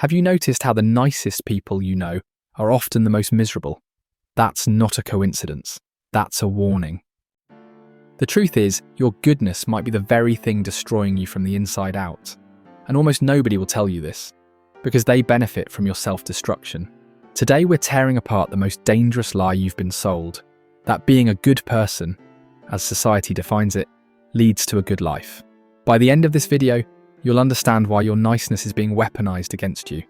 Have you noticed how the nicest people you know are often the most miserable? That's not a coincidence. That's a warning. The truth is, your goodness might be the very thing destroying you from the inside out. And almost nobody will tell you this, because they benefit from your self-destruction. Today we're tearing apart the most dangerous lie you've been sold, that being a good person, as society defines it, leads to a good life. By the end of this video, you'll understand why your niceness is being weaponized against you,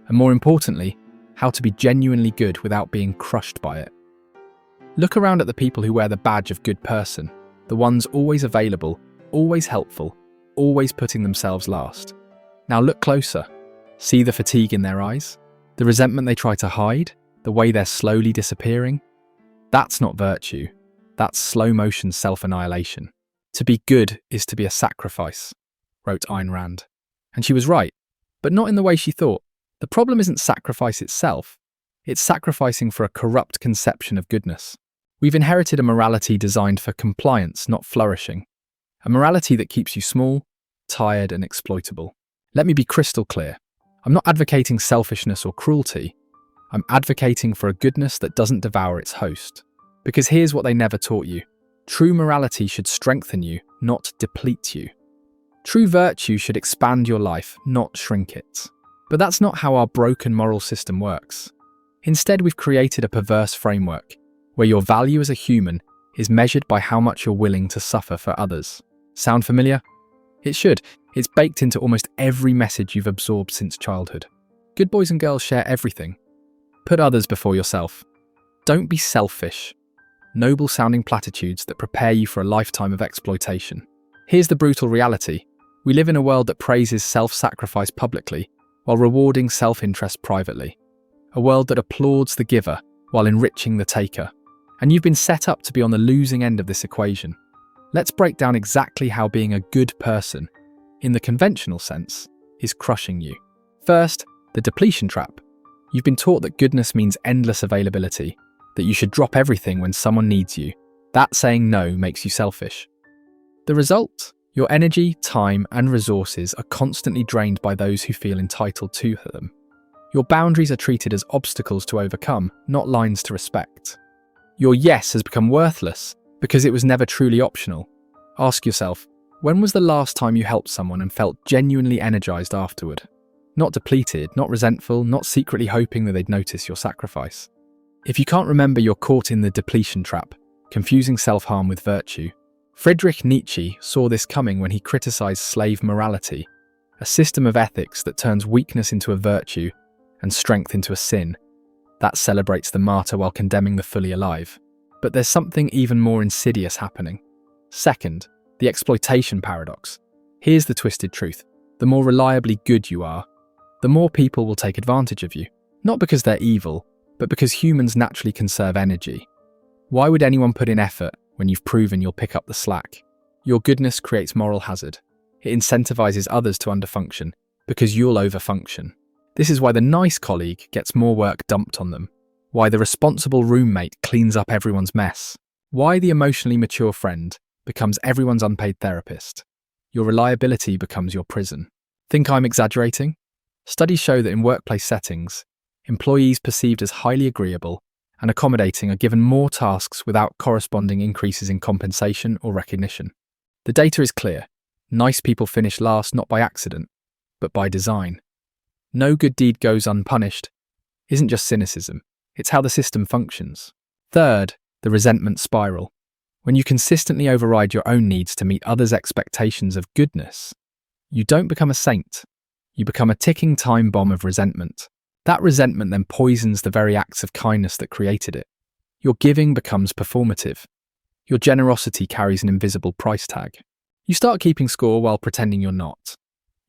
and more importantly, how to be genuinely good without being crushed by it. Look around at the people who wear the badge of good person, the ones always available, always helpful, always putting themselves last. Now look closer. See the fatigue in their eyes? The resentment they try to hide? The way they're slowly disappearing? That's not virtue. That's slow-motion self-annihilation. To be good is to be a sacrifice, wrote Ayn Rand. And she was right, but not in the way she thought. The problem isn't sacrifice itself. It's sacrificing for a corrupt conception of goodness. We've inherited a morality designed for compliance, not flourishing. A morality that keeps you small, tired, and exploitable. Let me be crystal clear. I'm not advocating selfishness or cruelty. I'm advocating for a goodness that doesn't devour its host. Because here's what they never taught you. True morality should strengthen you, not deplete you. True virtue should expand your life, not shrink it. But that's not how our broken moral system works. Instead, we've created a perverse framework where your value as a human is measured by how much you're willing to suffer for others. Sound familiar? It should. It's baked into almost every message you've absorbed since childhood. Good boys and girls share everything. Put others before yourself. Don't be selfish. Noble-sounding platitudes that prepare you for a lifetime of exploitation. Here's the brutal reality. We live in a world that praises self-sacrifice publicly while rewarding self-interest privately. A world that applauds the giver while enriching the taker. And you've been set up to be on the losing end of this equation. Let's break down exactly how being a good person, in the conventional sense, is crushing you. First, the depletion trap. You've been taught that goodness means endless availability, that you should drop everything when someone needs you. That saying no makes you selfish. The result? Your energy, time, and resources are constantly drained by those who feel entitled to them. Your boundaries are treated as obstacles to overcome, not lines to respect. Your yes has become worthless because it was never truly optional. Ask yourself, when was the last time you helped someone and felt genuinely energized afterward? Not depleted, not resentful, not secretly hoping that they'd notice your sacrifice. If you can't remember, you're caught in the depletion trap, confusing self-harm with virtue. Friedrich Nietzsche saw this coming when he criticized slave morality, a system of ethics that turns weakness into a virtue and strength into a sin. That celebrates the martyr while condemning the fully alive. But there's something even more insidious happening. Second, the exploitation paradox. Here's the twisted truth. The more reliably good you are, the more people will take advantage of you. Not because they're evil, but because humans naturally conserve energy. Why would anyone put in effort when you've proven you'll pick up the slack? Your goodness creates moral hazard. It incentivizes others to underfunction because you'll overfunction. This is why the nice colleague gets more work dumped on them. Why the responsible roommate cleans up everyone's mess. Why the emotionally mature friend becomes everyone's unpaid therapist. Your reliability becomes your prison. Think I'm exaggerating? Studies show that in workplace settings, employees perceived as highly agreeable and accommodating are given more tasks without corresponding increases in compensation or recognition. The data is clear. Nice people finish last not by accident, but by design. No good deed goes unpunished isn't just cynicism, it's how the system functions. Third, the resentment spiral. When you consistently override your own needs to meet others' expectations of goodness, you don't become a saint. You become a ticking time bomb of resentment. That resentment then poisons the very acts of kindness that created it. Your giving becomes performative. Your generosity carries an invisible price tag. You start keeping score while pretending you're not.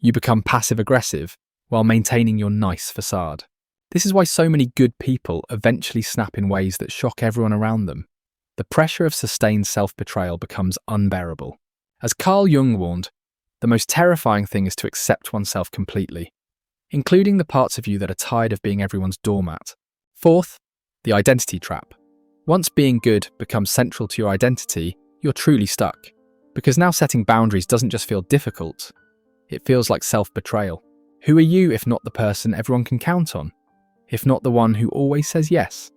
You become passive-aggressive while maintaining your nice facade. This is why so many good people eventually snap in ways that shock everyone around them. The pressure of sustained self-betrayal becomes unbearable. As Carl Jung warned, the most terrifying thing is to accept oneself completely, including the parts of you that are tired of being everyone's doormat. Fourth, the identity trap. Once being good becomes central to your identity, you're truly stuck. Because now setting boundaries doesn't just feel difficult, it feels like self-betrayal. Who are you if not the person everyone can count on? If not the one who always says yes?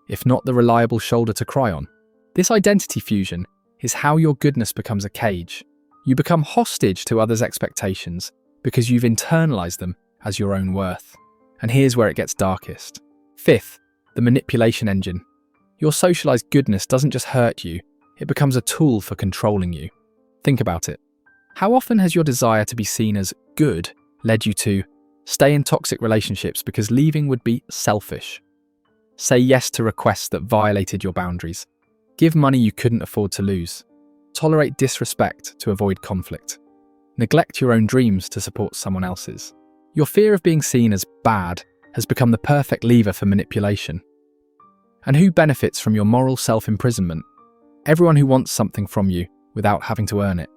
If not the reliable shoulder to cry on? This identity fusion is how your goodness becomes a cage. You become hostage to others' expectations because you've internalized them as your own worth. And here's where it gets darkest. Fifth, the manipulation engine. Your socialized goodness doesn't just hurt you, it becomes a tool for controlling you. Think about it. How often has your desire to be seen as good led you to stay in toxic relationships because leaving would be selfish? Say yes to requests that violated your boundaries. Give money you couldn't afford to lose. Tolerate disrespect to avoid conflict. Neglect your own dreams to support someone else's. Your fear of being seen as bad has become the perfect lever for manipulation. And who benefits from your moral self-imprisonment? Everyone who wants something from you without having to earn it.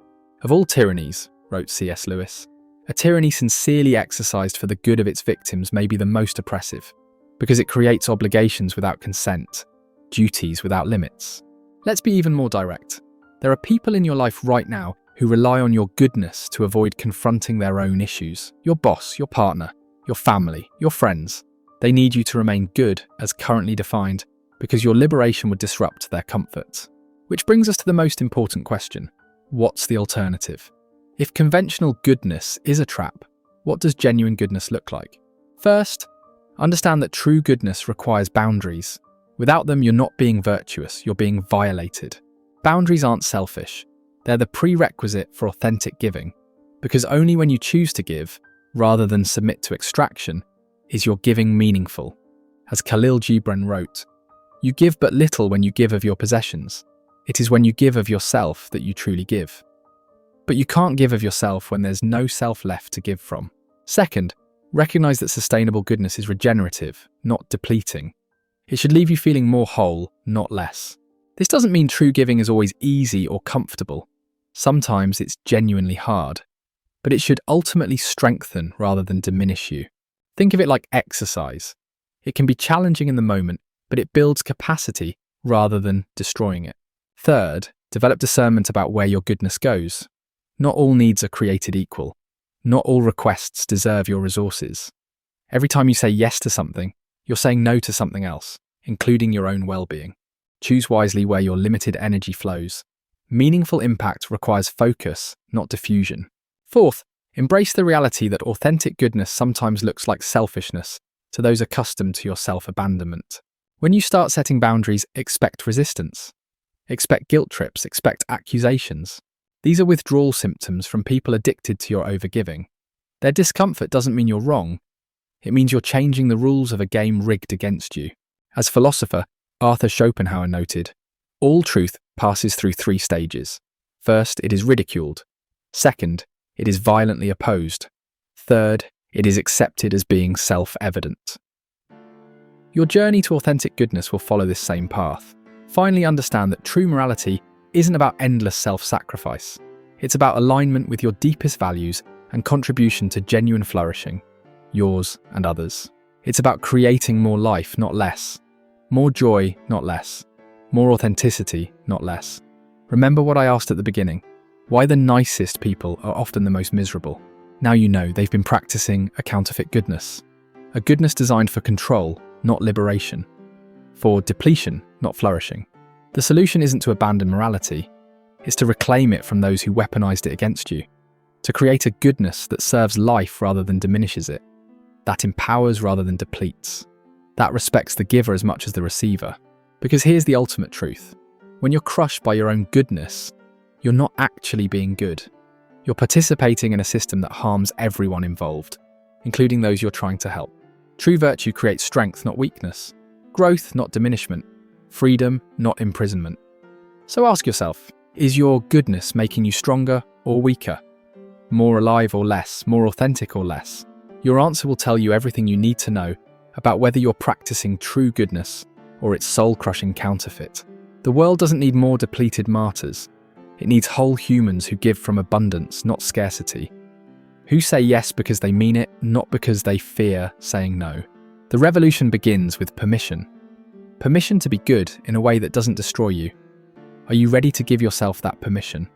Of all tyrannies, wrote C.S. Lewis, a tyranny sincerely exercised for the good of its victims may be the most oppressive, because it creates obligations without consent, duties without limits. Let's be even more direct. There are people in your life right now who rely on your goodness to avoid confronting their own issues. Your boss, your partner, your family, your friends. They need you to remain good as currently defined because your liberation would disrupt their comfort. Which brings us to the most important question. What's the alternative? If conventional goodness is a trap, what does genuine goodness look like? First, understand that true goodness requires boundaries. Without them, you're not being virtuous, you're being violated. Boundaries aren't selfish. They're the prerequisite for authentic giving, because only when you choose to give, rather than submit to extraction, is your giving meaningful. As Khalil Gibran wrote, "You give but little when you give of your possessions. It is when you give of yourself that you truly give." But you can't give of yourself when there's no self left to give from. Second, recognize that sustainable goodness is regenerative, not depleting. It should leave you feeling more whole, not less. This doesn't mean true giving is always easy or comfortable. Sometimes it's genuinely hard. But it should ultimately strengthen rather than diminish you. Think of it like exercise. It can be challenging in the moment, but it builds capacity rather than destroying it. Third, develop discernment about where your goodness goes. Not all needs are created equal. Not all requests deserve your resources. Every time you say yes to something, you're saying no to something else, including your own well-being. Choose wisely where your limited energy flows. Meaningful impact requires focus, not diffusion. Fourth, embrace the reality that authentic goodness sometimes looks like selfishness to those accustomed to your self-abandonment. When you start setting boundaries, expect resistance. Expect guilt trips, expect accusations. These are withdrawal symptoms from people addicted to your overgiving. Their discomfort doesn't mean you're wrong. It means you're changing the rules of a game rigged against you. As philosopher Arthur Schopenhauer noted, all truth passes through 3 stages. First, it is ridiculed. Second, it is violently opposed. Third, it is accepted as being self-evident. Your journey to authentic goodness will follow this same path. Finally, understand that true morality isn't about endless self-sacrifice. It's about alignment with your deepest values and contribution to genuine flourishing, yours and others. It's about creating more life, not less. More joy, not less. More authenticity, not less. Remember what I asked at the beginning. Why the nicest people are often the most miserable. Now you know they've been practicing a counterfeit goodness. A goodness designed for control, not liberation. For depletion, not flourishing. The solution isn't to abandon morality. It's to reclaim it from those who weaponized it against you. To create a goodness that serves life rather than diminishes it. That empowers rather than depletes. That respects the giver as much as the receiver. Because here's the ultimate truth. When you're crushed by your own goodness, you're not actually being good. You're participating in a system that harms everyone involved, including those you're trying to help. True virtue creates strength, not weakness. Growth, not diminishment. Freedom, not imprisonment. So ask yourself, is your goodness making you stronger or weaker? More alive or less? More authentic or less? Your answer will tell you everything you need to know about whether you're practicing true goodness or its soul-crushing counterfeit. The world doesn't need more depleted martyrs. It needs whole humans who give from abundance, not scarcity. Who say yes because they mean it, not because they fear saying no. The revolution begins with permission. Permission to be good in a way that doesn't destroy you. Are you ready to give yourself that permission?